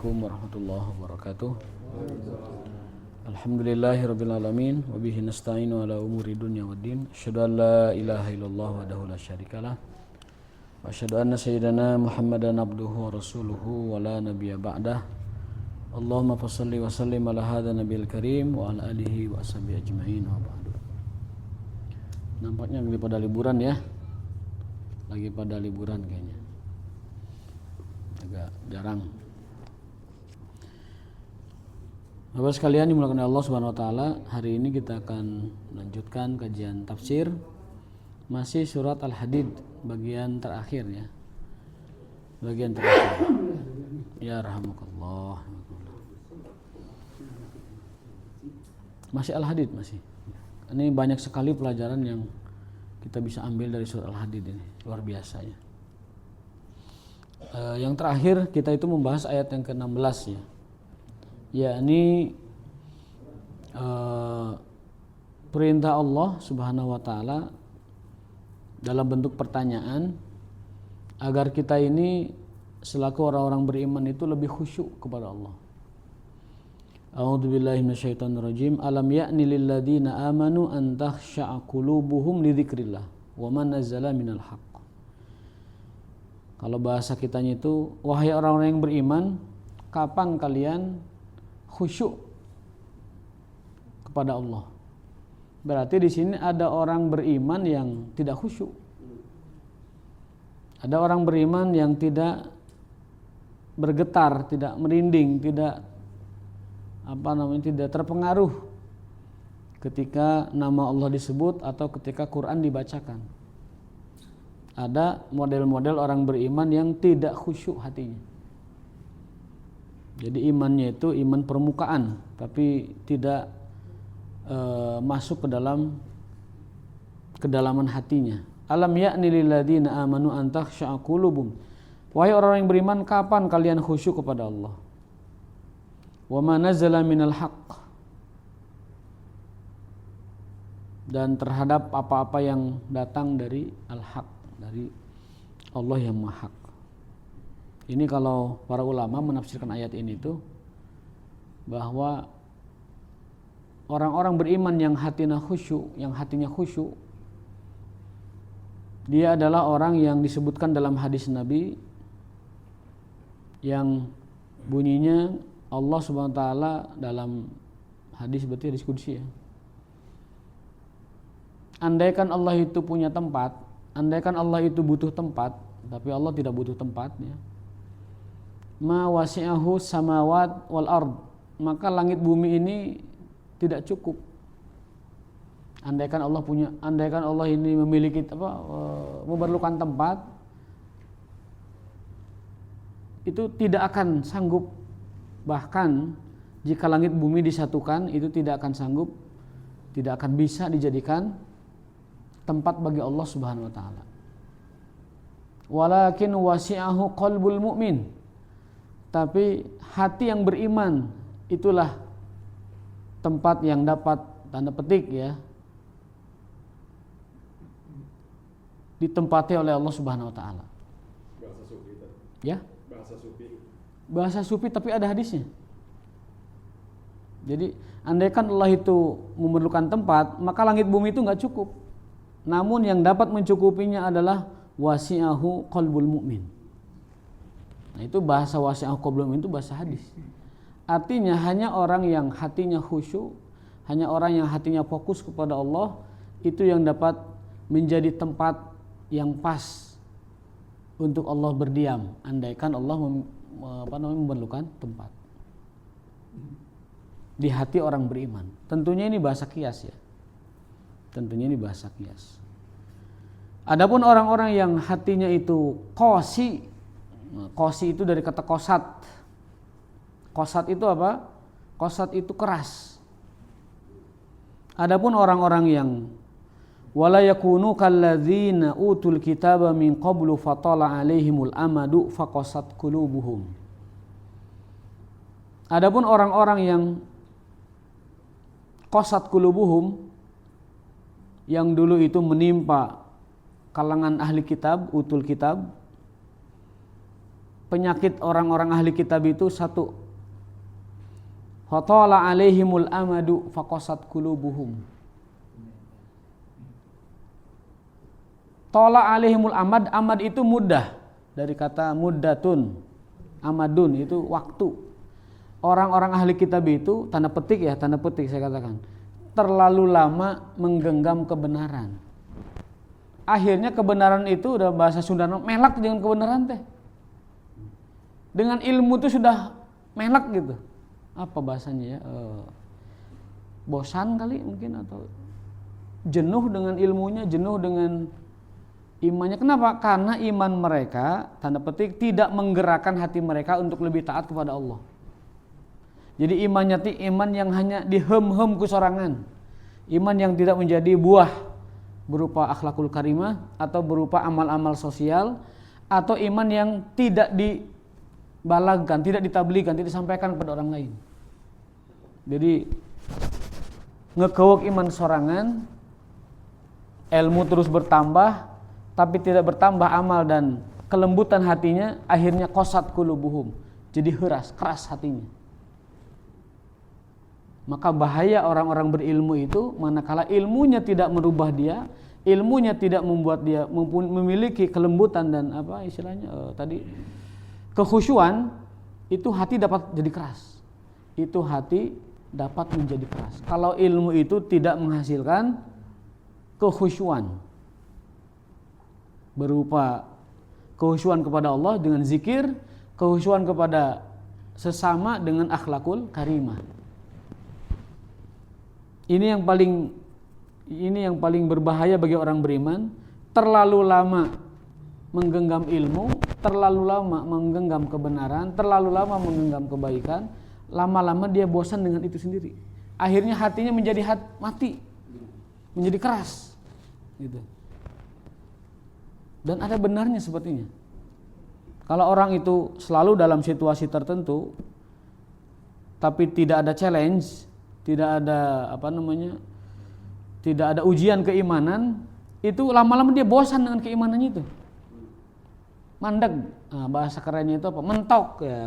Assalamualaikum warahmatullahi wabarakatuh. Alhamdulillahirabbil alamin wa bihi nasta'inu ala umuri dunya waddin. Asyhadu an la ilaha illallah wahdahu la syarikalah wa asyhadu anna sayyidana Muhammadan abduhu wa rasuluhu wa la nabiyya ba'dah. Allahumma shalli wa sallim ala hadzal nabiyil karim wa ala alihi wa ashabihi ajmain wa ba'du. Nampaknya lagi pada liburan ya. Lagi pada liburan kayaknya. Agak jarang. Bapak sekalian dimuliakan Allah Subhanahu wa taala, hari ini kita akan melanjutkan kajian tafsir masih surat Al-Hadid bagian terakhir ya. Bagian terakhir. Ya rahimakallah. Masih Al-Hadid masih. Ini banyak sekali pelajaran yang kita bisa ambil dari surat Al-Hadid ini, luar biasa ya. Yang terakhir kita itu membahas ayat yang ke-16 ya. Yakni perintah Allah Subhanahu wa taala dalam bentuk pertanyaan agar kita ini selaku orang-orang beriman itu lebih khusyuk kepada Allah. A'udzubillahi minasyaitonirrajim. Alam ya'ni lil ladzina amanu an takhsha'a qulubuhum li dzikrillah wa ma nazzala minal haqq. Kalau bahasa kitanya itu, wahai orang-orang yang beriman, kapan kalian khusyuk kepada Allah? Berarti di sini ada orang beriman yang tidak khusyuk. Ada orang beriman yang tidak bergetar, tidak merinding, tidak tidak terpengaruh ketika nama Allah disebut atau ketika Quran dibacakan. Ada model-model orang beriman yang tidak khusyuk hatinya. Jadi imannya itu iman permukaan, tapi tidak masuk ke dalam kedalaman hatinya. Alam ya'ni lil ladzina amanu an takhsha'a qulubuhum. Wahai orang yang beriman, kapan kalian khusyuk kepada Allah? Wa ma nazzala minal haqq. Dan terhadap apa-apa yang datang dari al-haq, dari Allah yang Maha Hak. Ini kalau para ulama menafsirkan ayat ini tuh bahwa orang-orang beriman yang hatinya khusyuk, dia adalah orang yang disebutkan dalam hadis Nabi yang bunyinya Allah Subhanahu wa taala dalam hadis, berarti hadis qudsi ya. Andaikan Allah itu punya tempat, andaikan Allah itu butuh tempat, tapi Allah tidak butuh tempatnya. Ma wasi'ahu samawat wal ard, maka langit bumi ini tidak cukup. Andaikan Allah ini memiliki memerlukan tempat, itu tidak akan sanggup. Bahkan jika langit bumi disatukan, itu tidak akan sanggup, tidak akan bisa dijadikan tempat bagi Allah Subhanahu wa taala. Walakin wasi'ahu qalbul mu'min. Tapi hati yang beriman itulah tempat yang dapat, tanda petik ya, ditempati oleh Allah Subhanahu wa taala. Bahasa sufi itu. Ya? Bahasa sufi tapi ada hadisnya. Jadi andaikan Allah itu memerlukan tempat, maka langit bumi itu enggak cukup. Namun yang dapat mencukupinya adalah wasi'ahu qalbul mu'min. Nah, itu bahasa wasi'ahu qalbul mu'min itu bahasa hadis. Artinya hanya orang yang hatinya khusyuk, hanya orang yang hatinya fokus kepada Allah, itu yang dapat menjadi tempat yang pas untuk Allah berdiam. Andaikan Allah memerlukan tempat di hati orang beriman. Tentunya ini bahasa kias ya. Tentunya ini bahasa kias. Adapun orang-orang yang hatinya itu qasi itu dari kata qasat. Qasat itu apa? Qasat itu keras. Adapun orang-orang yang wala yakunu kalladzina utul kitaba min qablu fatala alaihimul amadu faqasat qulubuhum. Adapun orang-orang yang qasat qulubuhum, yang dulu itu menimpa kalangan ahli kitab, utul kitab, penyakit orang-orang ahli kitab itu satu, fatala alaihimul amadu faqasat qulubuhum. Tala alaihimul amad, amad itu mudah, dari kata muddatun, amadun itu waktu. Orang-orang ahli kitab itu, tanda petik saya katakan, terlalu lama menggenggam kebenaran. Akhirnya kebenaran itu udah bahasa Sunda melak dengan kebenaran teh. Dengan ilmu itu sudah melak gitu. Apa bahasanya ya? Bosan kali mungkin, atau jenuh dengan ilmunya, jenuh dengan imannya. Kenapa? Karena iman mereka, tanda petik, tidak menggerakkan hati mereka untuk lebih taat kepada Allah. Jadi imannya iman yang hanya dihem-hem kesorangan. Iman yang tidak menjadi buah berupa akhlakul karimah atau berupa amal-amal sosial, atau iman yang tidak dibalagkan, tidak ditablighkan, tidak disampaikan kepada orang lain. Jadi ngekewek iman sorangan, ilmu terus bertambah, tapi tidak bertambah amal dan kelembutan hatinya, akhirnya qasat qulubuhum, jadi keras hatinya. Maka bahaya orang-orang berilmu itu manakala ilmunya tidak merubah dia, ilmunya tidak membuat dia memiliki kelembutan dan apa istilahnya tadi kekhusyuan, itu hati dapat jadi keras. Itu hati dapat menjadi keras. Kalau ilmu itu tidak menghasilkan kekhusyuan berupa kekhusyuan kepada Allah dengan zikir, kekhusyuan kepada sesama dengan akhlakul karimah. Ini yang paling berbahaya bagi orang beriman. Terlalu lama menggenggam ilmu, terlalu lama menggenggam kebenaran, terlalu lama menggenggam kebaikan, lama-lama dia bosan dengan itu sendiri. Akhirnya hatinya menjadi mati, menjadi keras, gitu. Dan ada benarnya sepertinya. Kalau orang itu selalu dalam situasi tertentu, tapi tidak ada challenge, tidak ada tidak ada ujian keimanan, itu lama-lama dia bosan dengan keimanannya itu. Mandek, bahasa kerennya itu apa? Mentok ya,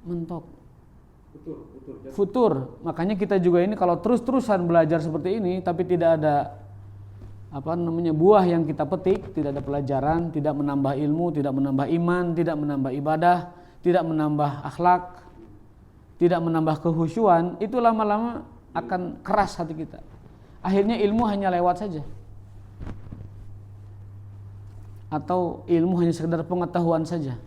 mentok. Futur. Makanya kita juga ini kalau terus-terusan belajar seperti ini, tapi tidak ada buah yang kita petik, tidak ada pelajaran, tidak menambah ilmu, tidak menambah iman, tidak menambah ibadah, tidak menambah akhlak, tidak menambah kekhusyuan, itu lama-lama akan keras hati kita. Akhirnya ilmu hanya lewat saja, atau ilmu hanya sekedar pengetahuan saja,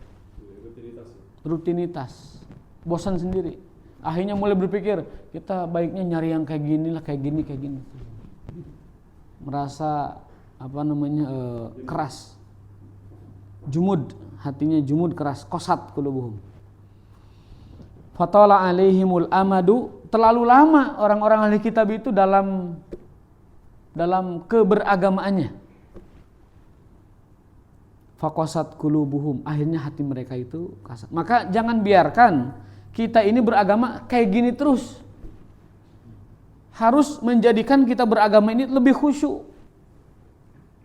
rutinitas, bosan sendiri. Akhirnya mulai berpikir kita baiknya nyari yang kayak gini lah, kayak gini, merasa keras, jumud, hatinya jumud, keras, qasat qulubuhum. Fatala alaihimul amadu, terlalu lama orang-orang ahli kitab itu dalam keberagamaannya. Faqasat qulubuhum, akhirnya hati mereka itu kasar. Maka jangan biarkan kita ini beragama kayak gini terus. Harus menjadikan kita beragama ini lebih khusyuk.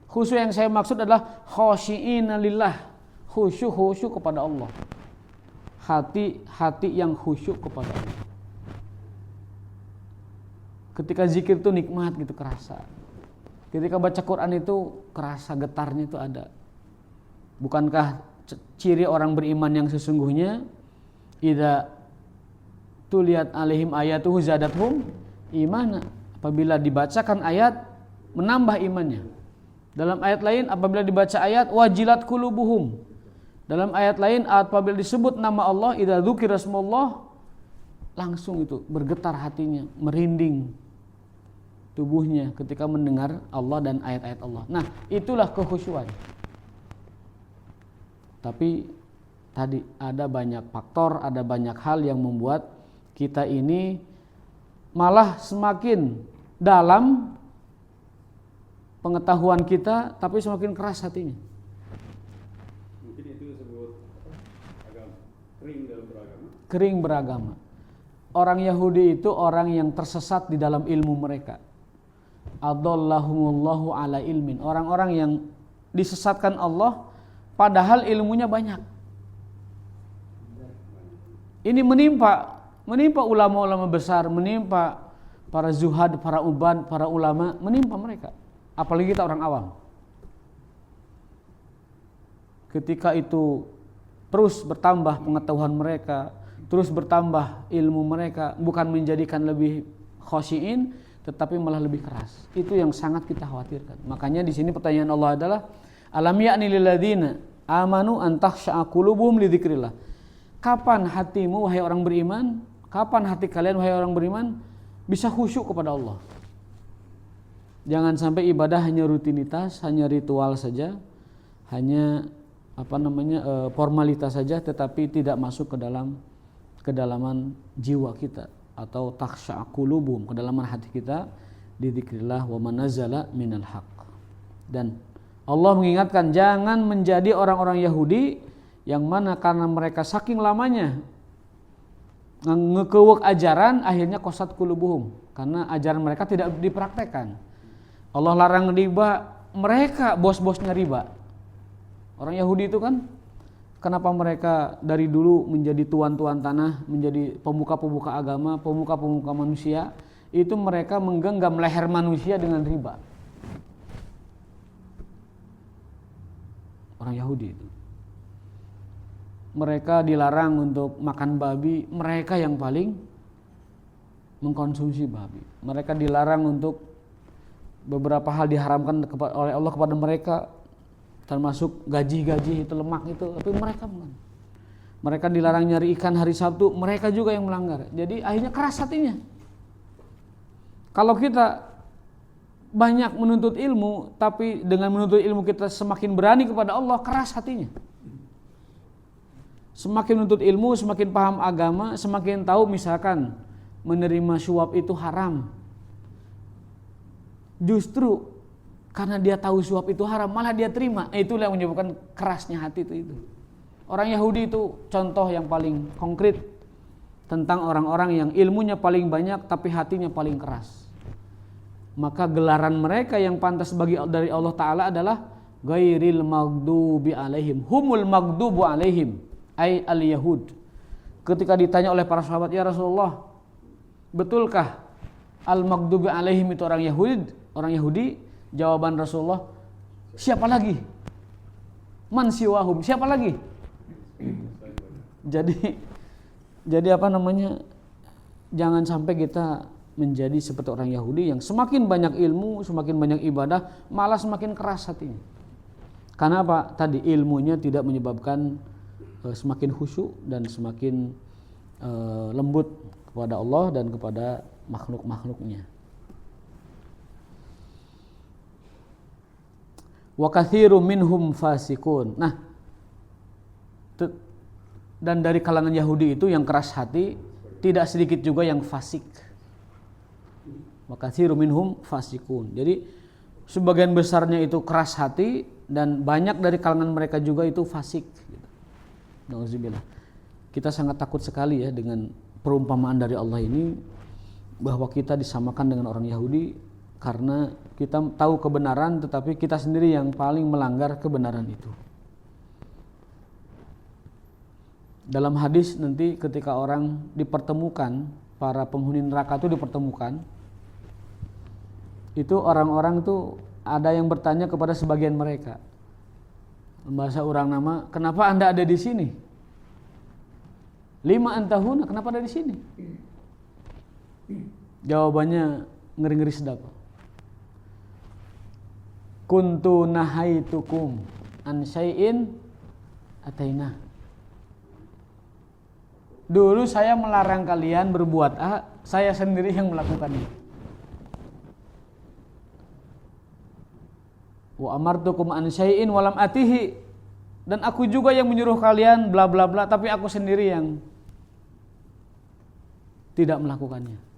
Khusyuk yang saya maksud adalah khasyi'ina lillah, khusyuk kepada Allah. Hati yang khusyuk kepada Allah. Ketika zikir itu nikmat gitu, kerasa. Ketika baca Quran itu kerasa getarnya itu ada. Bukankah ciri orang beriman yang sesungguhnya? Idza tuliyat alaihim ayatuhu zadathum imana. Apabila dibacakan ayat menambah imannya. Dalam ayat lain apabila dibaca ayat wajilat qulubuhum. Dalam ayat lain apabila disebut nama Allah, idza dzukira smullah, langsung itu bergetar hatinya, merinding tubuhnya ketika mendengar Allah dan ayat-ayat Allah. Nah, itulah kekhusyuan. Tapi tadi ada banyak faktor, ada banyak hal yang membuat kita ini malah semakin dalam pengetahuan kita, tapi semakin keras hatinya. Mungkin itu disebut agama kering dalam beragama. Kering beragama. Orang Yahudi itu orang yang tersesat di dalam ilmu mereka. Adallahumullahu ala ilmin. Orang-orang yang disesatkan Allah padahal ilmunya banyak. Ini menimpa ulama-ulama besar, menimpa para zuhad, para ubad, para ulama, menimpa mereka. Apalagi kita orang awam. Ketika itu terus bertambah pengetahuan mereka, terus bertambah ilmu mereka, bukan menjadikan lebih khosyiin, tetapi malah lebih keras. Itu yang sangat kita khawatirkan. Makanya di sini pertanyaan Allah adalah, alam ya'ni lil ladzina amanu an takhsha'a qulubuhum li dzikrillah. Kapan hatimu wahai orang beriman, kapan hati kalian wahai orang beriman bisa khusyuk kepada Allah? Jangan sampai ibadah hanya rutinitas, hanya ritual saja, hanya formalitas saja, tetapi tidak masuk ke dalam kedalaman jiwa kita, atau takhsha'a qulubuhum, kedalaman hati kita di dzikrillah wa manazala minal haq. Dan Allah mengingatkan jangan menjadi orang-orang Yahudi yang mana karena mereka saking lamanya ngekewek ajaran, akhirnya qasat qulubuhum, karena ajaran mereka tidak dipraktekkan. Allah larang riba, mereka bos-bosnya riba. Orang Yahudi itu kan, kenapa mereka dari dulu menjadi tuan-tuan tanah, menjadi pemuka-pemuka agama, pemuka-pemuka manusia, itu mereka menggenggam leher manusia dengan riba. Orang Yahudi itu. Mereka dilarang untuk makan babi, mereka yang paling mengkonsumsi babi. Mereka dilarang untuk beberapa hal diharamkan oleh Allah kepada mereka, termasuk gaji-gaji itu, lemak itu, tapi mereka bukan. Mereka dilarang nyari ikan hari Sabtu, mereka juga yang melanggar. Jadi akhirnya keras hatinya. Kalau kita banyak menuntut ilmu, tapi dengan menuntut ilmu kita semakin berani kepada Allah, keras hatinya. Semakin menuntut ilmu, semakin paham agama, semakin tahu misalkan menerima suap itu haram. Justru karena dia tahu suap itu haram, malah dia terima. Itulah yang menyebabkan kerasnya hati itu. Orang Yahudi itu contoh yang paling konkret tentang orang-orang yang ilmunya paling banyak tapi hatinya paling keras. Maka gelaran mereka yang pantas dari Allah Ta'ala adalah ghairil maghdubi alaihim, humul maghdubu alaihim, ay al-yahud. Ketika ditanya oleh para sahabat, ya Rasulullah, betulkah al-maghdubi alaihim itu orang Yahudi? Jawaban Rasulullah, siapa lagi? Man siwahum, siapa lagi? Jadi jangan sampai kita menjadi seperti orang Yahudi yang semakin banyak ilmu, semakin banyak ibadah, malah semakin keras hatinya. Karena apa? Tadi ilmunya tidak menyebabkan semakin khusyuk dan semakin lembut kepada Allah dan kepada makhluk-makhluknya. Wa katsiru minhum fasikun. Nah, dan dari kalangan Yahudi itu yang keras hati, tidak sedikit juga yang fasik. Wa katsiru minhum fasikun. Jadi sebagian besarnya itu keras hati dan banyak dari kalangan mereka juga itu fasik. Nauzubillah. Kita sangat takut sekali ya dengan perumpamaan dari Allah ini, bahwa kita disamakan dengan orang Yahudi karena kita tahu kebenaran tetapi kita sendiri yang paling melanggar kebenaran itu. Dalam hadis nanti ketika orang dipertemukan, para penghuni neraka itu dipertemukan, itu orang-orang itu ada yang bertanya kepada sebagian mereka, bahasa orang nama, kenapa anda ada di sini? Lima antahuna, kenapa ada di sini? Jawabannya ngeri-ngeri sedap. Kuntu nahaitukum an syai'in ataina. Dulu saya melarang kalian berbuat A, saya sendiri yang melakukannya. Wa amartukum an syai'in walam atihi, dan aku juga yang menyuruh kalian bla bla bla, tapi aku sendiri yang tidak melakukannya.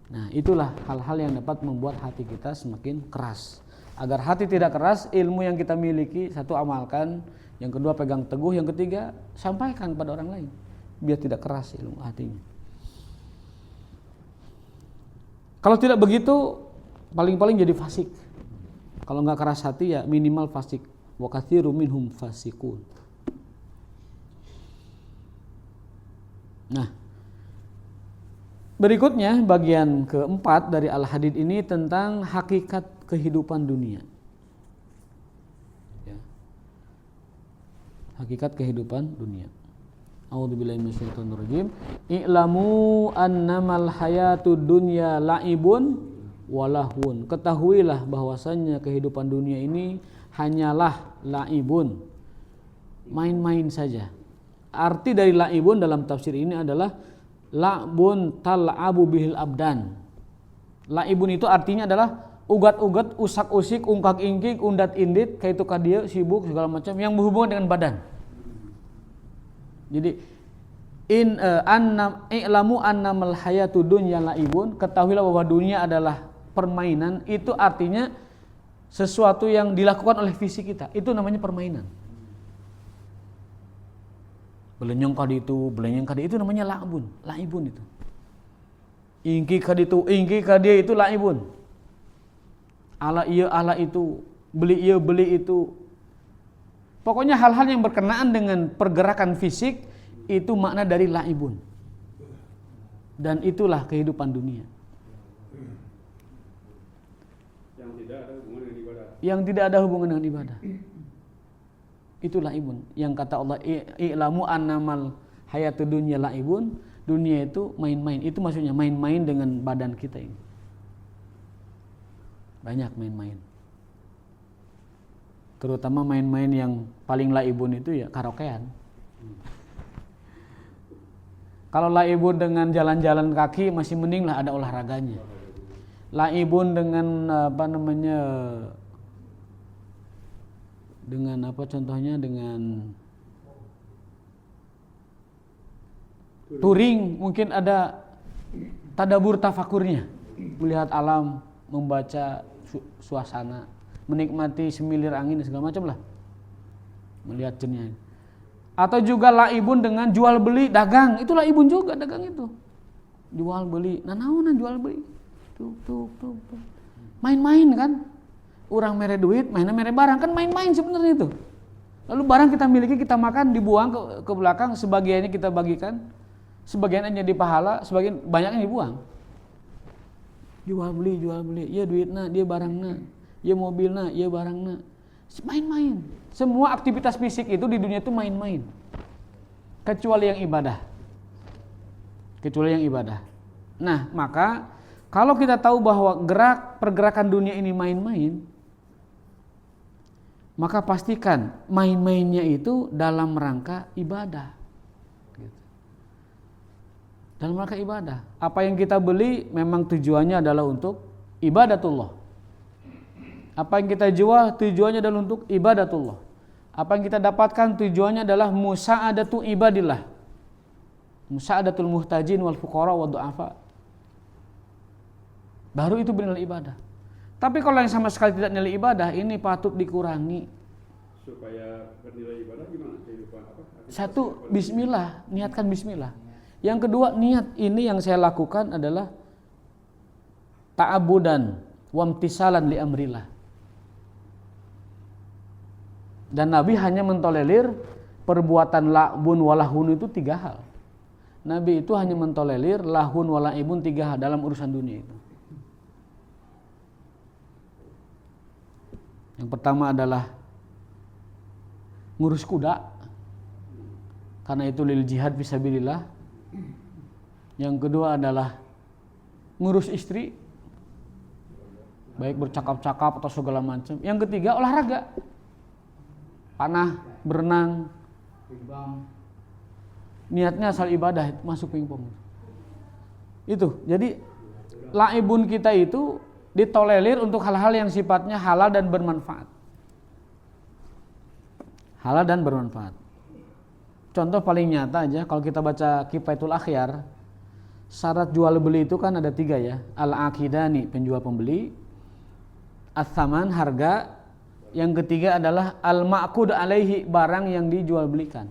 Nah, itulah hal-hal yang dapat membuat hati kita semakin keras. Agar hati tidak keras, ilmu yang kita miliki, satu amalkan, yang kedua pegang teguh, yang ketiga sampaikan kepada orang lain, biar tidak keras ilmu hatinya. Kalau tidak begitu, paling-paling jadi fasik. Kalau nggak keras hati ya minimal fasik. Wa katsirum minhum fasikun. Nah, berikutnya bagian keempat dari Al-Hadid ini tentang hakikat kehidupan dunia. Ya. Hakikat kehidupan dunia. A'udzubillahi minasyaitonirrajim. I'lamu annamal hayatud dunya la'ibun walahun. Ketahuilah bahwasannya kehidupan dunia ini hanyalah la'ibun, main-main saja. Arti dari la'ibun dalam tafsir ini adalah la'bun tal'abu bihil abdan. La'ibun itu artinya adalah ugat-ugat, usak-usik, ungkak-ingkik, undat-indit, kayak itu kadia, sibuk segala macam yang berhubungan dengan badan. Jadi i'lamu annamal hayatud dunya la'ibun, ketahuilah bahwa dunia adalah permainan. Itu artinya sesuatu yang dilakukan oleh fisik kita, itu namanya permainan. Belenyong kadi itu namanya la'ibun itu. Ingki kadi itu la'ibun. Ala iya ala itu, beli iya beli itu. Pokoknya hal-hal yang berkenaan dengan pergerakan fisik itu makna dari la'ibun. Dan itulah kehidupan dunia. Yang tidak ada hubungan dengan ibadah. Itulah ibun. Yang kata Allah, i'lamu annamal hayatud dunya la'ibun. Dunia itu main-main. Itu maksudnya main-main dengan badan kita ini. Banyak main-main. Terutama main-main yang paling la'ibun itu ya karaokean. Kalau la'ibun dengan jalan-jalan kaki masih mending lah ada olahraganya. La'ibun dengan dengan apa contohnya, dengan touring, mungkin ada tadabur tafakurnya, melihat alam, membaca suasana, menikmati semilir angin segala macam lah, melihat jernih. Atau juga laibun dengan jual beli, dagang, itu laibun juga, dagang itu jual beli, nanaonan jual beli, tuh. Main-main kan. Orang mere duit, mainnya mere barang, kan main-main sebenarnya itu. Lalu barang kita miliki, kita makan, dibuang ke belakang, sebagiannya kita bagikan, sebagian hanya di pahala, sebagian banyaknya dibuang. Jual beli, ya duitna, dia barangna, ya mobilna, ya barangna. Main-main. Semua aktivitas fisik itu di dunia itu main-main. Kecuali yang ibadah. Nah, maka kalau kita tahu bahwa pergerakan dunia ini main-main, maka pastikan main-mainnya itu dalam rangka ibadah. Dalam rangka ibadah. Apa yang kita beli memang tujuannya adalah untuk ibadatullah. Apa yang kita jual tujuannya adalah untuk ibadatullah. Apa yang kita dapatkan tujuannya adalah musa'adatu ibadillah. Musa'adatul muhtajin wal fuqara wad du'afa. Baru itu bernilai ibadah. Tapi kalau yang sama sekali tidak nilai ibadah, ini patut dikurangi. Supaya bernilai ibadah gimana? Satu, bismillah, niatkan bismillah. Yang kedua, niat ini yang saya lakukan adalah ta'abudan wamtisalan li amrillah. Dan Nabi hanya mentolerir perbuatan la'bun walahun itu 3 hal. Nabi itu hanya mentolerir lahun wala'ibun 3 hal dalam urusan dunia itu. Yang pertama adalah ngurus kuda, karena itu lil jihad fisabilillah. Yang kedua adalah ngurus istri, baik bercakap-cakap atau segala macam. Yang ketiga olahraga, panah, berenang, pingpong. Niatnya asal ibadah, masuk pingpong. Itu. Jadi laibun kita itu ditolerir untuk hal-hal yang sifatnya halal dan bermanfaat. Halal dan bermanfaat. Contoh paling nyata aja, kalau kita baca Kifayatul Akhyar, syarat jual beli itu kan ada 3 ya. Al-aqidani, penjual pembeli. As-saman, harga. Yang ketiga adalah al-ma'qud alaihi, barang yang dijual belikan.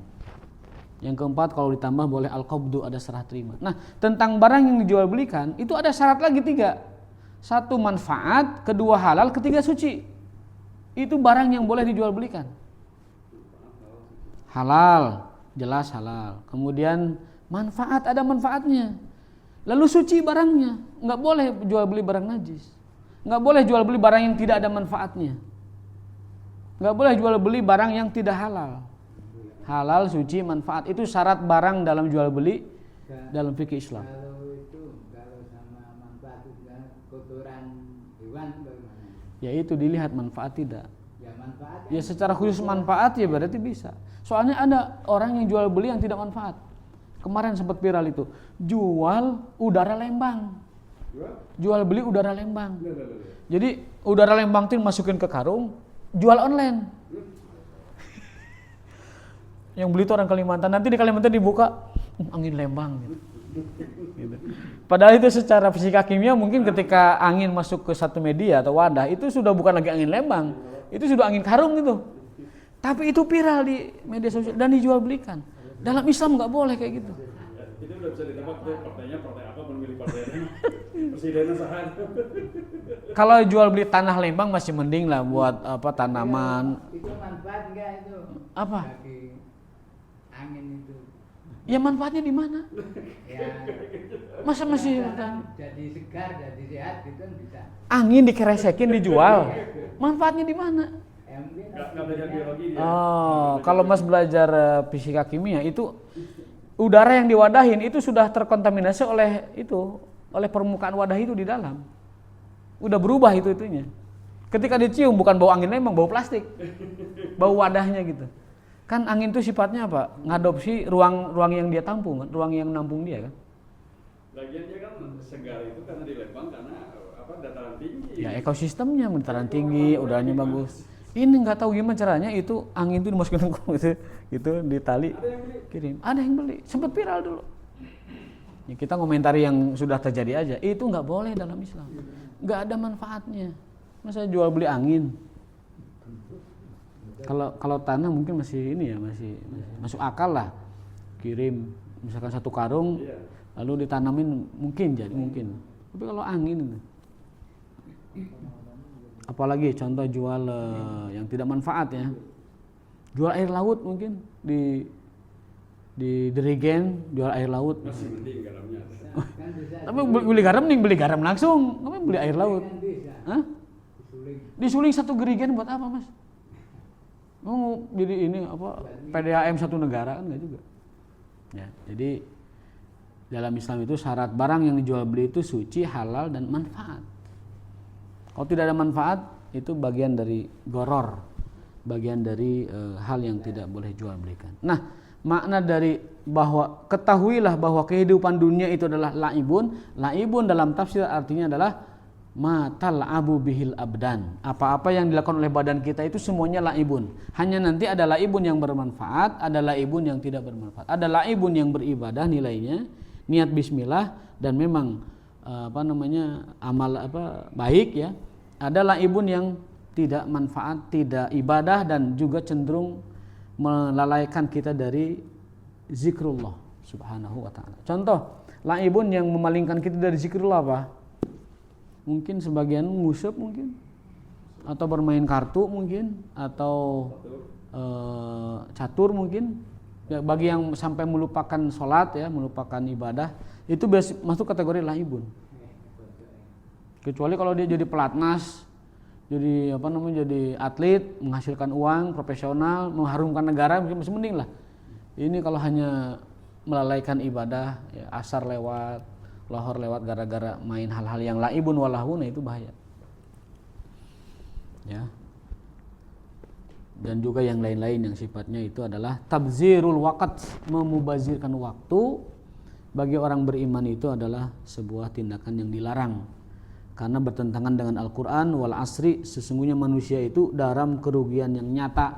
Yang keempat kalau ditambah boleh al-qabdu, ada serah terima. Nah, tentang barang yang dijual belikan itu ada syarat lagi 3. 1 manfaat, 2 halal, 3 suci. Itu barang yang boleh dijual belikan. Halal, jelas halal. Kemudian manfaat, ada manfaatnya. Lalu suci barangnya, nggak boleh jual beli barang najis. Nggak boleh jual beli barang yang tidak ada manfaatnya. Nggak boleh jual beli barang yang tidak halal. Halal, suci, manfaat, itu syarat barang dalam jual beli dalam fikih Islam. Kalau sama manfaat juga kotoran hewan bagaimana? Ya itu dilihat manfaat tidak. Ya manfaat. Ya secara khusus manfaat ya berarti bisa. Soalnya ada orang yang jual beli yang tidak manfaat. Kemarin sempat viral itu, jual udara Lembang. Jual beli udara Lembang. Jadi udara Lembang itu masukin ke karung, jual online. Yang beli itu orang Kalimantan, nanti di Kalimantan dibuka angin Lembang gitu. Padahal itu secara fisika kimia mungkin ketika angin masuk ke satu media atau wadah itu sudah bukan lagi angin Lembang, itu sudah angin karung gitu. Tapi itu viral di media sosial dan dijual belikan. Dalam Islam nggak boleh kayak gitu. Itu udah bisa ditebak tuh partainya partai apa, memilih partainya. Presidennya saha. Kalau jual beli tanah Lembang masih mending lah buat apa tanaman. Itu manfaat enggak itu? Apa? Bagi angin itu. Ya manfaatnya di mana? Ya. Masa masih Jadi segar, jadi sehat gitu kan bisa. angin dikeresekin dijual. Manfaatnya di mana? Ya mungkin Nggak belajar biologi dia. Oh, kalau Mas belajar fisika kimia itu udara yang diwadahin itu sudah terkontaminasi oleh permukaan wadah itu di dalam. Udah berubah itunya. Ketika dicium bukan bau angin Lembang, bau plastik. Bau wadahnya gitu. Kan angin itu sifatnya apa? Ngadopsi ruang yang dia tampung, kan? Ruang yang nampung dia kan. Lagian dia kan segar itu karena di Lembang karena dataran tinggi. Ya ekosistemnya dataran tinggi, udaranya bagus. Ini nggak tahu gimana caranya itu angin itu dimasukin gitu di tali kirim. Ada yang beli, sempat viral dulu. Ya, kita komentari yang sudah terjadi aja. Itu nggak boleh dalam Islam. Nggak ada manfaatnya. Masa jual beli angin? Kalau tanah mungkin masih ini ya masih masuk akal lah. Kirim misalkan satu karung, lalu ditanamin mungkin. Tapi kalau angin itu. Apalagi contoh jual yang tidak manfaat ya, jual air laut mungkin di Derigen jual air laut. Masih mending garamnya. Tapi beli garam nih beli garam langsung, ngapain beli air laut? Hah? Disuling satu gerigen buat apa mas? Mau jadi ini apa PDAM satu negara kan nggak juga? Ya jadi dalam Islam itu syarat barang yang dijual beli itu suci, halal dan manfaat. Kalau tidak ada manfaat, itu bagian dari goror, bagian dari hal yang tidak boleh jual belikan. Nah, makna dari bahwa ketahuilah bahwa kehidupan dunia itu adalah laibun. Laibun dalam tafsir artinya adalah matal abu bihil abdan. Apa-apa yang dilakukan oleh badan kita itu semuanya laibun. Hanya nanti ada laibun yang bermanfaat, ada laibun yang tidak bermanfaat. Ada laibun yang beribadah nilainya, niat bismillah dan memang amal baik ya. Ada laibun yang tidak manfaat, tidak ibadah dan juga cenderung melalaikan kita dari zikrullah subhanahu wa ta'ala. Contoh, laibun yang memalingkan kita dari zikrullah apa? Mungkin sebagian ngusap mungkin, atau bermain kartu mungkin, atau catur mungkin. Ya, bagi yang sampai melupakan sholat ya, melupakan ibadah, itu masuk kategori laibun. Kecuali kalau dia jadi pelatnas, jadi jadi atlet, menghasilkan uang, profesional, mengharumkan negara, mungkin masih mending lah. Ini kalau hanya melalaikan ibadah, ya, asar lewat, lohor lewat gara-gara main hal-hal yang laibun walahuna itu bahaya. Ya. Dan juga yang lain-lain yang sifatnya itu adalah tabzirul waqt, memubazirkan waktu. Bagi orang beriman itu adalah sebuah tindakan yang dilarang. Karena bertentangan dengan Al-Quran wal asri, sesungguhnya manusia itu dalam kerugian yang nyata,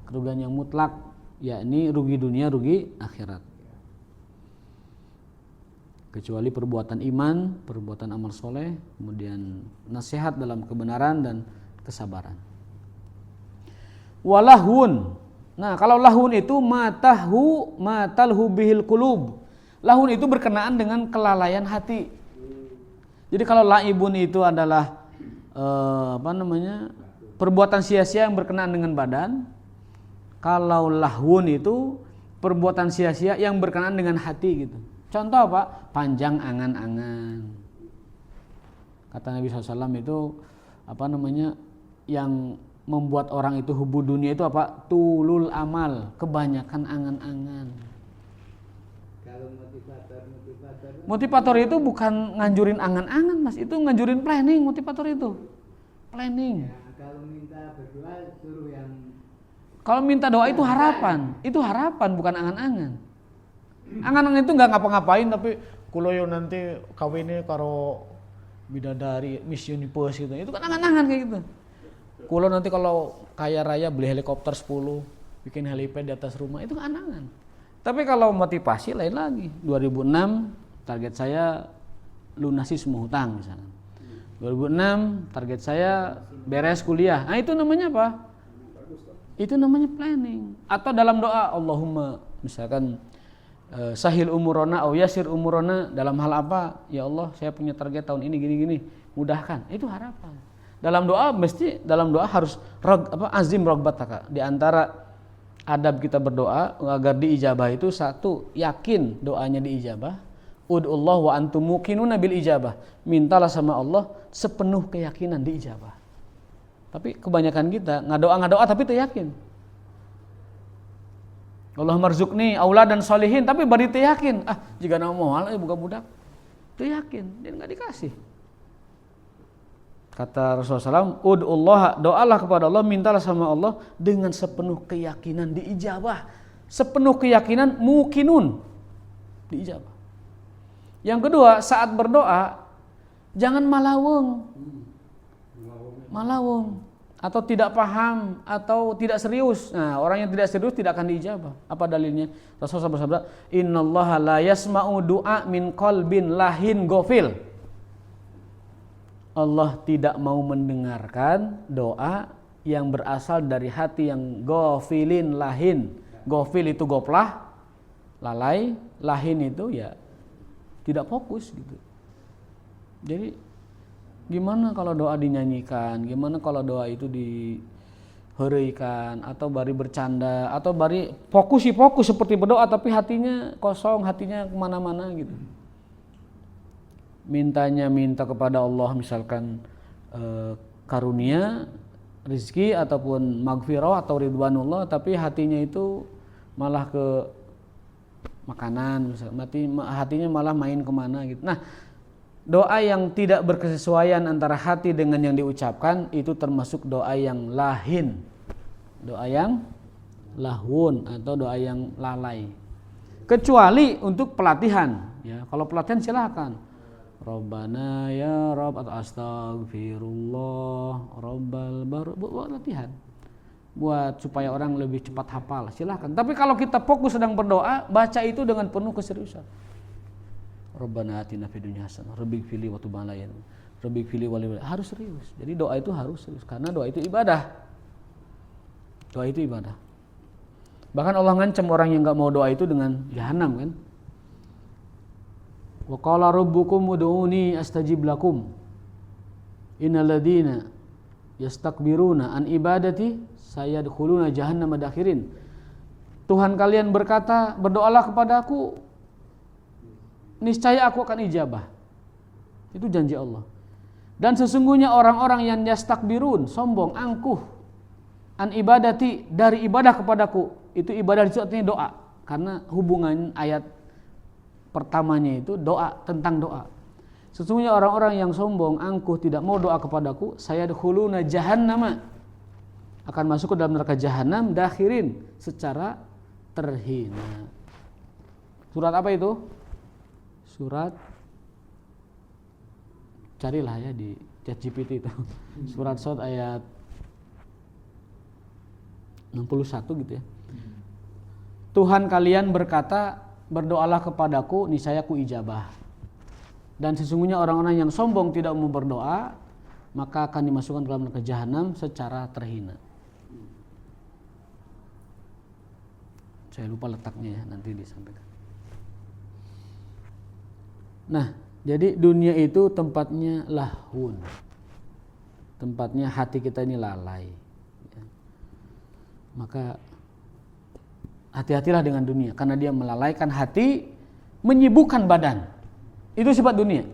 kerugian yang mutlak, yakni rugi dunia, rugi akhirat. Kecuali perbuatan iman, perbuatan amal soleh, kemudian nasihat dalam kebenaran dan kesabaran. Walahun. Nah, kalau lahun itu matalhu bihil qulub. Lahun itu berkenaan dengan kelalaian hati. Jadi kalau laibun itu adalah perbuatan sia-sia yang berkenaan dengan badan. Kalau lahwun itu perbuatan sia-sia yang berkenaan dengan hati gitu. Contoh apa? Panjang angan-angan. Kata Nabi SAW itu yang membuat orang itu hubu dunia itu apa? Tulul amal, kebanyakan angan-angan. Kalau Motivator itu bukan nganjurin angan-angan, Mas. Itu nganjurin planning, motivator itu. Planning. ya, kalau minta berdoa suruh yang Kalau minta doa itu harapan. Itu harapan bukan angan-angan. Angan-angan itu nggak ngapa-ngapain tapi kuloyo nanti kawinnya karo bidadari Miss Universe gitu. Itu kan angan-angan kayak gitu. Kulo nanti kalau kaya raya beli helikopter 10, bikin helipad di atas rumah, itu kan angan-angan. Tapi kalau motivasi lain lagi. 2006 target saya lunasi semua hutang misalnya. 2006 target saya beres kuliah. Nah itu namanya apa? Itu namanya planning. Atau dalam doa Allahumma misalkan sahil umurona au yasir umurona, dalam hal apa? Ya Allah, saya punya target tahun ini gini-gini, mudahkan. Itu harapan. Dalam doa harus azim rogbataka. Di antara adab kita berdoa agar diijabah itu satu, yakin doanya diijabah. Ud'ullah wa antum muqinuna bil ijabah. Mintalah sama Allah sepenuh keyakinan diijabah. Tapi kebanyakan kita ngadoa tapi teu yakin. Allah marzuqni aulad dan solihin tapi bari teu yakin. Jika na moal buka budak. Teu yakin, dia enggak dikasih. Kata Rasulullah SAW, ud'ullah, doalah kepada Allah, mintalah sama Allah dengan sepenuh keyakinan diijabah. Sepenuh keyakinan muqinun diijabah. Yang kedua, saat berdoa jangan malaweng atau tidak paham atau tidak serius. Nah, orang yang tidak serius tidak akan diijabah. Apa dalilnya? Rasulullah bersabda, "Innallaha la yasma'u du'a min qalbin lahin ghafil." Allah tidak mau mendengarkan doa yang berasal dari hati yang ghafilin lahin. Ghafil itu goplah, lalai, lahin itu ya tidak fokus gitu. Jadi gimana kalau doa dinyanyikan, gimana kalau doa itu diheureuikan atau bari bercanda atau bari fokus seperti berdoa tapi hatinya kosong, hatinya kemana-mana gitu. Minta kepada Allah misalkan karunia, rizki ataupun magfirah atau ridwanullah tapi hatinya itu malah ke makanan, hatinya malah main kemana gitu. Nah, doa yang tidak berkesesuaian antara hati dengan yang diucapkan itu termasuk doa yang lahin, doa yang lahun atau doa yang lalai. Kecuali untuk pelatihan, ya. Kalau pelatihan silakan. Rabbana ya Rabb atau astagfirullah Rabbal bar, buat latihan. Buat supaya orang lebih cepat hafal, silakan. Tapi kalau kita fokus sedang berdoa, baca itu dengan penuh keseriusan. Rabbana atina fid dunya hasanah, rabbighfirli wa tub alayya, rabbighfirli wa li, harus serius. Jadi doa itu harus serius karena doa itu ibadah. Doa itu ibadah. Bahkan Allah ngancam orang yang enggak mau doa itu dengan jahanam kan. Wa qala rabbukum ud'uni astajib lakum. Innal ladzina yastakbiruna an ibadati sayadkhuluna jahannama dakhirin. Tuhan kalian berkata, berdoalah kepadaku, niscaya aku akan ijabah. Itu janji Allah. Dan sesungguhnya orang-orang yang yastakbirun, sombong, angkuh, an ibadati, dari ibadah kepadaku, itu ibadah itu artinya doa. Karena hubungan ayat pertamanya itu doa, tentang doa. Sesungguhnya orang-orang yang sombong, angkuh, tidak mau doa kepadaku, sayadkhuluna jahannama, akan masuk ke dalam neraka jahanam dakhirin, secara terhina. Surat apa itu? Surat, carilah ya di ChatGPT itu. Surat Shad ayat 61 gitu ya. Tuhan kalian berkata, berdoalah kepadaku, niscaya ku ijabah. Dan sesungguhnya orang-orang yang sombong tidak mau berdoa, maka akan dimasukkan dalam neraka jahanam secara terhina. Saya lupa letaknya ya, nanti disampaikan. Nah, jadi dunia itu tempatnya lahun. tempatnya hati kita ini lalai. Ya. Maka hati-hatilah dengan dunia karena dia melalaikan hati, menyibukkan badan. Itu sifat dunia.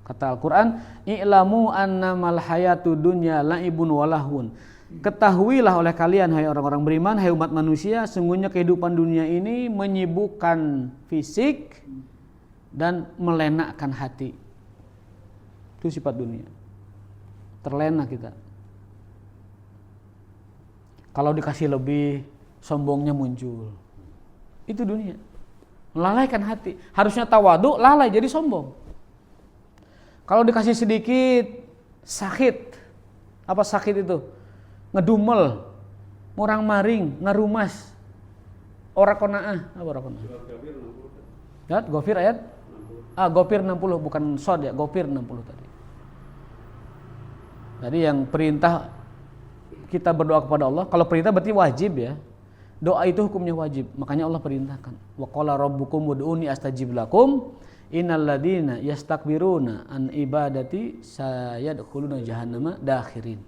Kata Al-Quran, i'lamu annamal hayatu dunya la'ibun walahun. Ketahuilah oleh kalian, hai orang-orang beriman, hai umat manusia, sungguhnya kehidupan dunia ini menyibukkan fisik dan melenakkan hati. Itu sifat dunia. Terlena kita. Kalau dikasih lebih, sombongnya muncul. Itu dunia. Melalaikan hati. Harusnya tawadu, lalai jadi sombong. Kalau dikasih sedikit, sakit. Apa sakit itu? Ngedumel, murang maring, ngarumas, ora konaah. Apa ora konaah? Lihat Ghafir ayat? Ghafir 60, bukan Shad ya, Ghafir 60 tadi. Jadi yang perintah kita berdoa kepada Allah, kalau perintah berarti wajib ya. Doa itu hukumnya wajib, makanya Allah perintahkan. Wa qala rabbukum ud'uni astajib lakum. Innal ladzina yastakbiruna an ibadati sayadkhuluna jahannama dakhirin.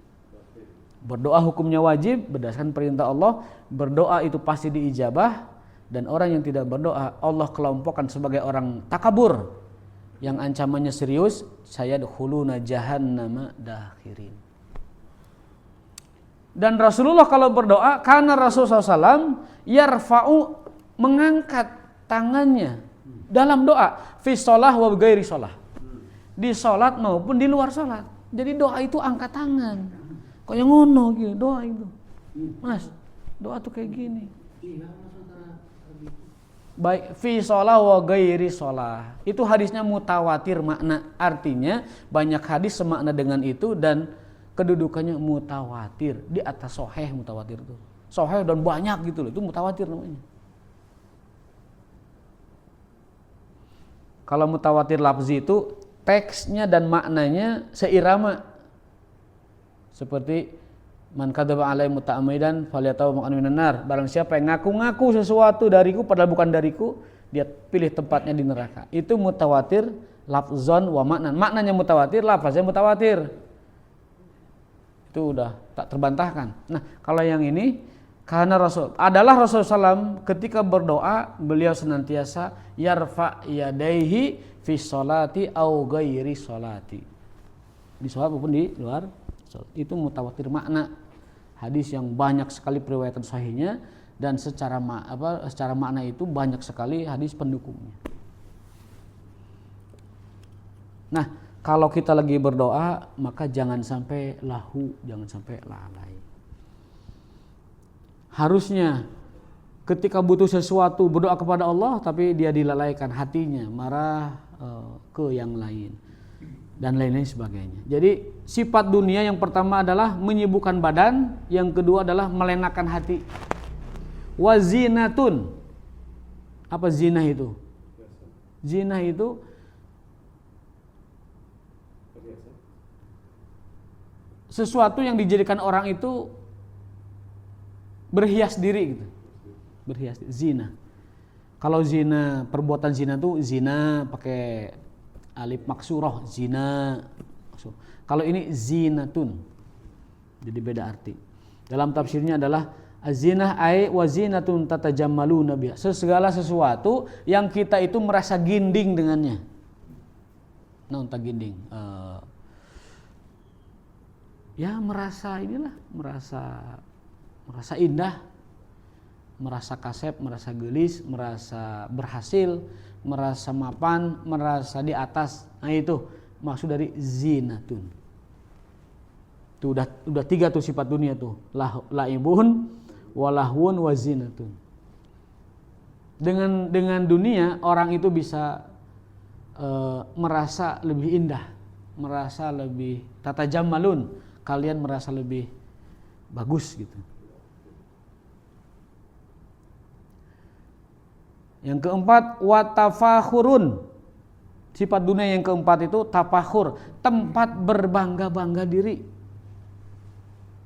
Berdoa hukumnya wajib berdasarkan perintah Allah. Berdoa itu pasti diijabah. Dan orang yang tidak berdoa Allah kelompokkan sebagai orang takabur yang ancamannya serius, sayadkhuluna jahannama dakhirin. Dan Rasulullah kalau berdoa, karena Rasulullah SAW yarfa'u, mengangkat tangannya dalam doa fi sholah wa ghairi sholah, di sholat maupun di luar sholat. Jadi doa itu angkat tangan kayak ngono gitu doa itu. Mas, doa tuh kayak gini. Baik fi sholah wa ghairi sholah. Itu hadisnya mutawatir makna. Artinya banyak hadis semakna dengan itu dan kedudukannya mutawatir. Di atas sahih mutawatir itu. Sahih dan banyak gitu loh. Itu mutawatir namanya. Kalau mutawatir lafzi itu teksnya dan maknanya seirama. Seperti man kadzaba alaihi muta'ammidan falyatawa maq'an minan nar. Barang siapa yang ngaku-ngaku sesuatu dariku padahal bukan dariku, dia pilih tempatnya di neraka. Itu mutawatir lafzon wa maknan. Maknanya mutawatir, lafaznya mutawatir. Itu udah tak terbantahkan. Nah, kalau yang ini karena Rasulullah SAW ketika berdoa beliau senantiasa yarfa yadaihi fi sholati au ghairi sholati. Di sholat maupun di luar sholat. Itu mutawatir makna. Hadis yang banyak sekali periwayatan sahihnya dan secara makna itu banyak sekali hadis pendukungnya. Nah, kalau kita lagi berdoa maka jangan sampai lahu, jangan sampai lalai. Harusnya ketika butuh sesuatu berdoa kepada Allah tapi dia dilalaikan hatinya, marah ke yang lain dan lain-lain sebagainya. Jadi sifat dunia yang pertama adalah menyibukkan badan, yang kedua adalah melenakan hati. Wazinatun. Apa zina itu? Zina itu sesuatu yang dijadikan orang itu berhias diri gitu. Berhias diri. Zina. Kalau zina, perbuatan zina itu zina pakai alif maksurah, zina. Kalau ini zinatun. Jadi beda arti. Dalam tafsirnya adalah az-zinah ai wa zinatun tatajammaluna biha. Segala sesuatu yang kita itu merasa ginding dengannya. Naon ta ginding? Ya merasa inilah, merasa indah, merasa kasep, merasa gelis, merasa berhasil, merasa mapan, merasa di atas. Nah itu maksud dari zinatun. Itu udah 3 tuh sifat dunia tuh. Laibun, walahun, wazinatun. Dengan dunia orang itu bisa merasa lebih indah, merasa lebih tatajammalun. Kalian merasa lebih bagus gitu. Yang keempat, watafakhurun. Sifat dunia yang keempat itu tafakhur, tempat berbangga-bangga diri.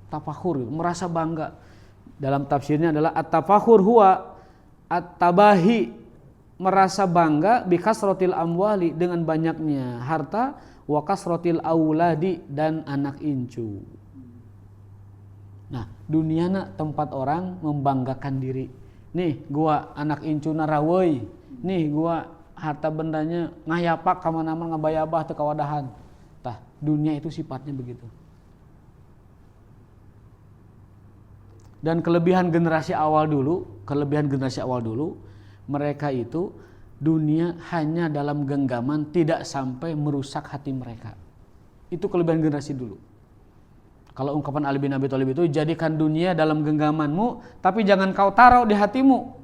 Tafakhur, merasa bangga. Dalam tafsirnya adalah at-tafakhur huwa at-tabahi, merasa bangga bikasratil amwali, dengan banyaknya harta, wa kasratil auladi dan anak incu. Nah, dunia nak tempat orang membanggakan diri. Nih, gua anak incu narawoi. Nih, gua harta bendanya ngayapak kamana-mana ngabayabah teu kawadahan. Tah, dunia itu sifatnya begitu. Dan kelebihan generasi awal dulu, mereka itu dunia hanya dalam genggaman, tidak sampai merusak hati mereka. Itu kelebihan generasi dulu. Kalau ungkapan Ali bin Abi Thalib itu, jadikan dunia dalam genggamanmu, tapi jangan kau taruh di hatimu.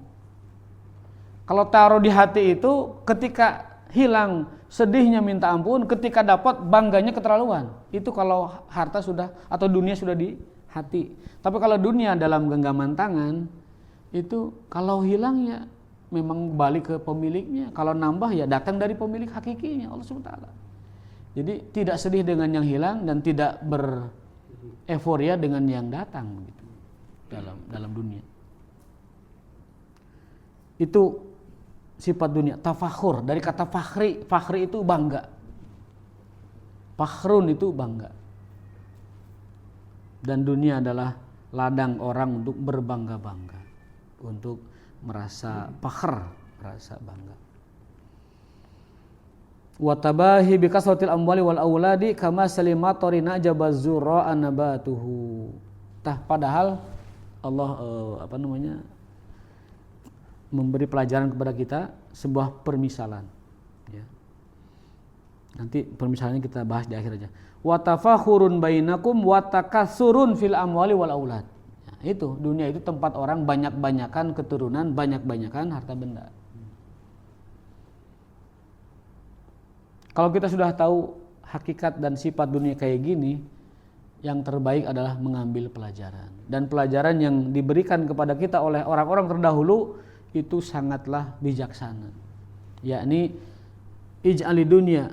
Kalau taruh di hati itu, ketika hilang sedihnya minta ampun, ketika dapat bangganya keterlaluan. Itu kalau harta sudah atau dunia sudah di hati. Tapi kalau dunia dalam genggaman tangan, itu kalau hilang ya memang balik ke pemiliknya. Kalau nambah ya datang dari pemilik hakikinya, Allah SWT. Jadi tidak sedih dengan yang hilang dan tidak euforia dengan yang datang gitu, dalam dunia. Itu sifat dunia. Tafakhur dari kata fakhri itu bangga. Fakhrun itu bangga. Dan dunia adalah ladang orang untuk berbangga-bangga, untuk merasa fakhr, merasa bangga. Wa tabahi bi kasratil amwali wal auladi kama salimatorina jabazura anabatuhu. Tah padahal Allah memberi pelajaran kepada kita sebuah permisalan, ya. Nanti permisalannya kita bahas di akhir aja. Wa tafakhurun bainakum wa takatsurun fil amwali wal aulad. Nah, itu dunia itu tempat orang banyak-banyakan keturunan, banyak-banyakan harta benda. Kalau kita sudah tahu hakikat dan sifat dunia kayak gini, yang terbaik adalah mengambil pelajaran. Dan pelajaran yang diberikan kepada kita oleh orang-orang terdahulu itu sangatlah bijaksana. Yakni ij'ali dunya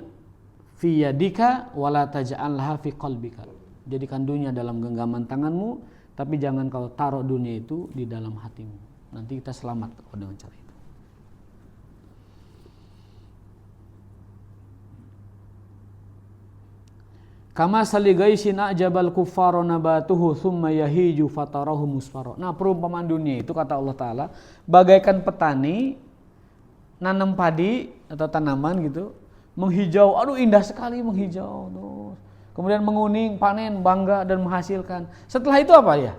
fi yadika wala taj'alha fi qalbika. Jadikan dunia dalam genggaman tanganmu, tapi jangan kau taruh dunia itu di dalam hatimu. Nanti kita selamat dengan cara itu. Kama saligaisin ajabal kuffara nabatuhu thumma yahiju fatarahu musfarra. Nah, perumpamaan dunia itu kata Allah Ta'ala bagaikan petani nanam padi atau tanaman gitu, menghijau, aduh indah sekali menghijau tuh. Kemudian menguning, panen, bangga dan menghasilkan. Setelah itu apa ya?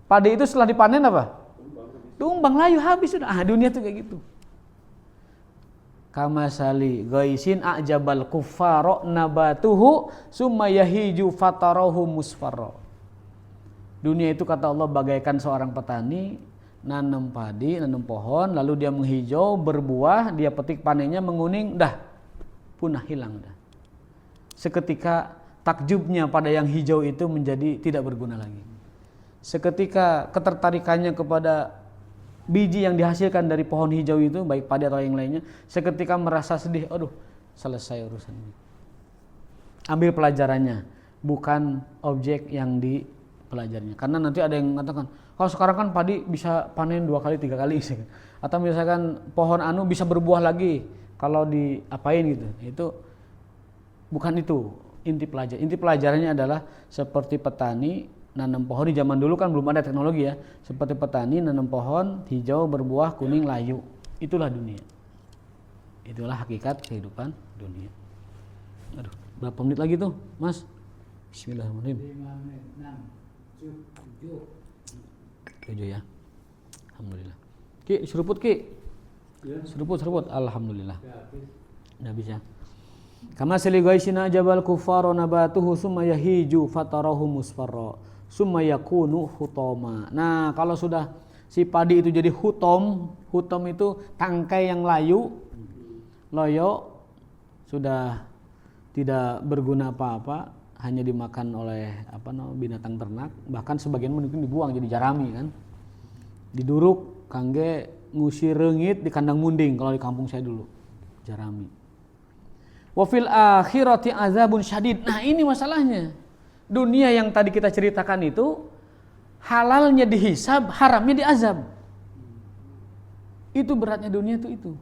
Padi itu setelah dipanen apa? Tumbang, layu, habis sudah. Ah, dunia tuh kayak gitu. Kama sali gaisin a'jabal kuffara nabatuhu summa yahiju fatarahu musfarra. Dunia itu kata Allah bagaikan seorang petani nanam padi, nanam pohon, lalu dia menghijau, berbuah, dia petik panennya menguning, dah punah hilang dah. Seketika takjubnya pada yang hijau itu menjadi tidak berguna lagi. Seketika ketertarikannya kepada biji yang dihasilkan dari pohon hijau itu, baik padi atau yang lainnya, seketika merasa sedih, aduh selesai urusan ini. Ambil pelajarannya, bukan objek yang dipelajarinya. Karena nanti ada yang mengatakan, kalau sekarang kan padi bisa panen 2 kali 3 kali, atau misalkan pohon anu bisa berbuah lagi kalau diapain gitu. Itu bukan itu inti pelajaran. Inti pelajarannya adalah seperti petani nanam pohon di zaman dulu kan belum ada teknologi ya. Seperti petani nanam pohon hijau berbuah kuning layu. Itulah dunia. Itulah hakikat kehidupan dunia. Aduh, berapa menit lagi tuh, Mas? Bismillahirrahmanirrahim. 5 menit, 6, 7. 7 ya. Alhamdulillah. Ki, seruput Ki. Ya. Seruput. Alhamdulillah. Udah habis. Udah bisa. Kama saligaisina jabal kuffara nabatuhu summa yahiju fatarahu musfarra summa yakunu hutama. Nah, kalau sudah si padi itu jadi hutom itu tangkai yang layu, loyo, sudah tidak berguna apa-apa, hanya dimakan oleh binatang ternak, bahkan sebagian mungkin dibuang jadi jarami kan. Diduruk kangge ngusir reungit di kandang munding kalau di kampung saya dulu. Jarami. Wa fil akhirati azabun syadid. Nah, ini masalahnya. Dunia yang tadi kita ceritakan itu halalnya dihisab, haramnya diazab. Itu beratnya dunia itu.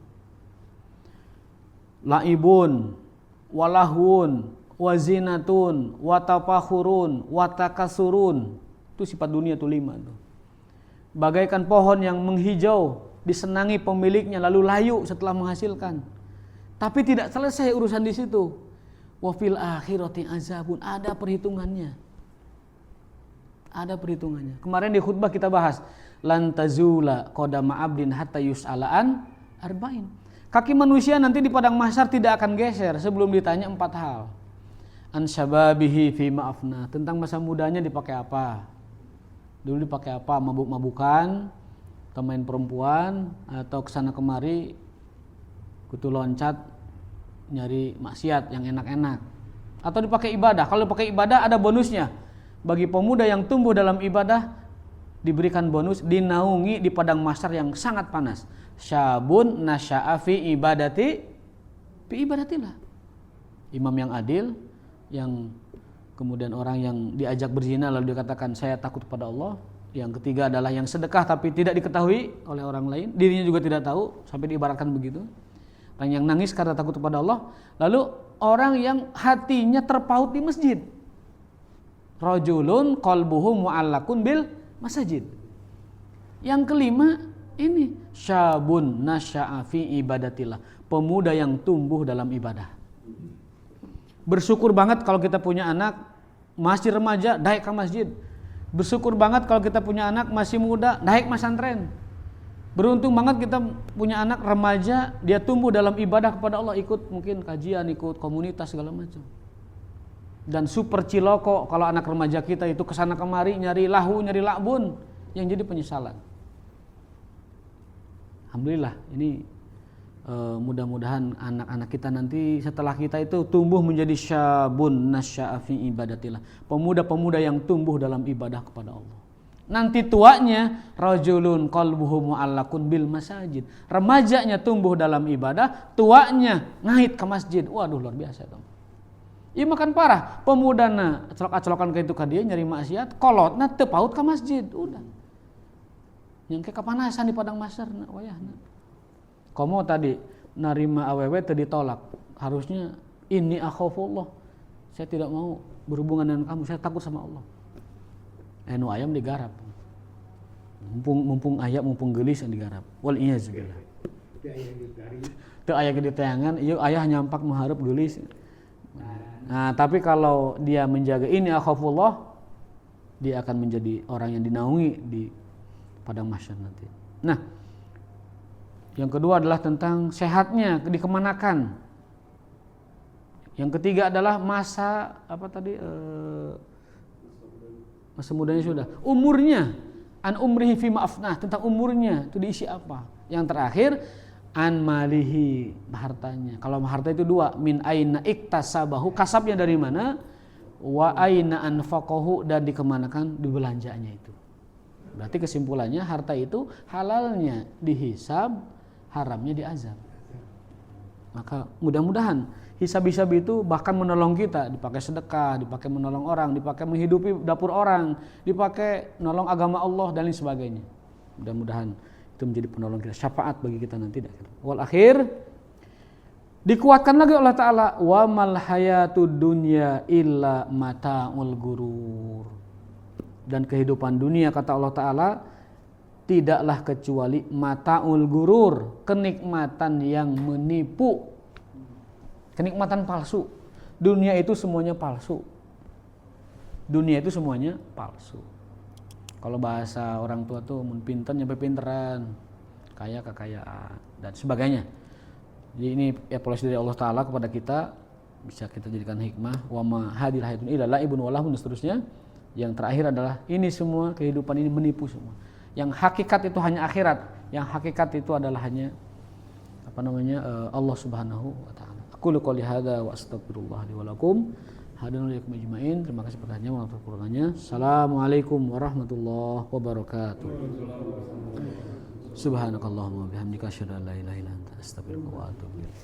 Laibun walahun, wazinatun, watafakhurun, watakasurun. Itu sifat dunia tuh 5 tuh. Bagaikan pohon yang menghijau, disenangi pemiliknya lalu layu setelah menghasilkan. Tapi tidak selesai urusan di situ. Wa fil akhirati azabun, ada perhitungannya. Ada perhitungannya. Kemarin di khutbah kita bahas lan tazula qadama abdin hatta yus'alaan arba'in. Kaki manusia nanti di padang mahsyar tidak akan geser sebelum ditanya 4 hal. An syababihi fi ma'afna, tentang masa mudanya dipakai apa? Dulu dipakai apa? Mabuk-mabukan, atau main perempuan, atau kesana kemari kutu loncat nyari maksiat yang enak-enak, atau dipakai ibadah. Kalau dipakai ibadah ada bonusnya. Bagi pemuda yang tumbuh dalam ibadah diberikan bonus, dinaungi di padang mahsyar yang sangat panas. Syabun nasya'a fi ibadatillah. Imam yang adil, yang kemudian orang yang diajak berzina lalu dikatakan saya takut kepada Allah. Yang ketiga adalah yang sedekah tapi tidak diketahui oleh orang lain, dirinya juga tidak tahu, sampai diibaratkan begitu. Orang yang nangis karena takut kepada Allah. Lalu orang yang hatinya terpaut di masjid. Rajulun qalbuhu mu'allakun bil masajid. Yang kelima ini syabun nasya'a fi ibadatillah, pemuda yang tumbuh dalam ibadah. Bersyukur banget kalau kita punya anak masih remaja naik ke masjid. Bersyukur banget kalau kita punya anak masih muda naik pesantren. Beruntung banget kita punya anak remaja, dia tumbuh dalam ibadah kepada Allah, ikut mungkin kajian, ikut komunitas segala macam. Dan super ciloko kalau anak remaja kita itu kesana kemari nyari lahu, nyari lakbun, yang jadi penyesalan. Alhamdulillah ini mudah-mudahan anak-anak kita nanti setelah kita itu tumbuh menjadi syabun nasya'a fi ibadatillah, pemuda-pemuda yang tumbuh dalam ibadah kepada Allah. Nanti tuanya rajulun qalbuhu mu'allakun bil masajid, remajanya tumbuh dalam ibadah, tuanya ngait ke masjid. Waduh, luar biasa itu. Iya makan parah, pemudana celok-celokan ke itu ka dia nyari maksiat, kolotna teu paut ke masjid, udah. Yang kayak kepanasan di padang mahsyar wayahna. Komo tadi narima awewe tadi ditolak, harusnya inni akhafullah, saya tidak mau berhubungan dengan kamu, saya takut sama Allah. Nu ayam digarap, mumpung ayam mumpung gelis yang digarap. Wal iyazbillah. Teu aya gede tayangan, ieu ayah nyampak mengharap gelis. Nah, tapi kalau dia menjaga ini akhafullah, dia akan menjadi orang yang dinaungi di padang mahsyar nanti. Nah, yang kedua adalah tentang sehatnya, dikemanakan. Yang ketiga adalah masa masa mudanya sudah. Umurnya, an umrihi fi ma'afnah, tentang umurnya itu diisi apa. Yang terakhir an malihi, hartanya. Kalau harta itu 2, min aina iktasabahu, kasabnya dari mana, wa aina anfaqahu, dan dikemanakan, dibelanjanya itu. Berarti kesimpulannya harta itu halalnya dihisab, haramnya diazab. Maka mudah-mudahan hisab-hisab itu bahkan menolong kita, dipakai sedekah, dipakai menolong orang, dipakai menghidupi dapur orang, dipakai menolong agama Allah dan lain sebagainya. Mudah-mudahan itu menjadi penolong kita, syafaat bagi kita nanti. Wal akhir, dikuatkan lagi Allah Ta'ala, wa mal hayatud dunya illa mata'ul gurur. Dan kehidupan dunia, kata Allah Ta'ala, tidaklah kecuali mata'ul gurur, kenikmatan yang menipu, kenikmatan palsu. Dunia itu semuanya palsu. Dunia itu semuanya palsu. Kalau bahasa orang tua tuh mun pinter nyampe pinteran, kaya kekayaan dan sebagainya. Jadi ini evaluasi dari Allah Ta'ala kepada kita, bisa kita jadikan hikmah. Wa ma hadil hayatun illa la'ibun wa lahun, dan seterusnya. Yang terakhir adalah ini semua kehidupan ini menipu semua. Yang hakikat itu hanya akhirat, yang hakikat itu adalah hanya Allah Subhanahu wa taala. Aqulu qouli hadza wa astaghfirullah li wa lakum. Hadana lakum ajmain. Terima kasih pertanyaannya, maaf kekurangannya. Assalamualaikum warahmatullahi wabarakatuh. Subhanakallahumma wa bihamdika asyhadu an la ilaha illa anta astaghfiruka wa atubu ilaik.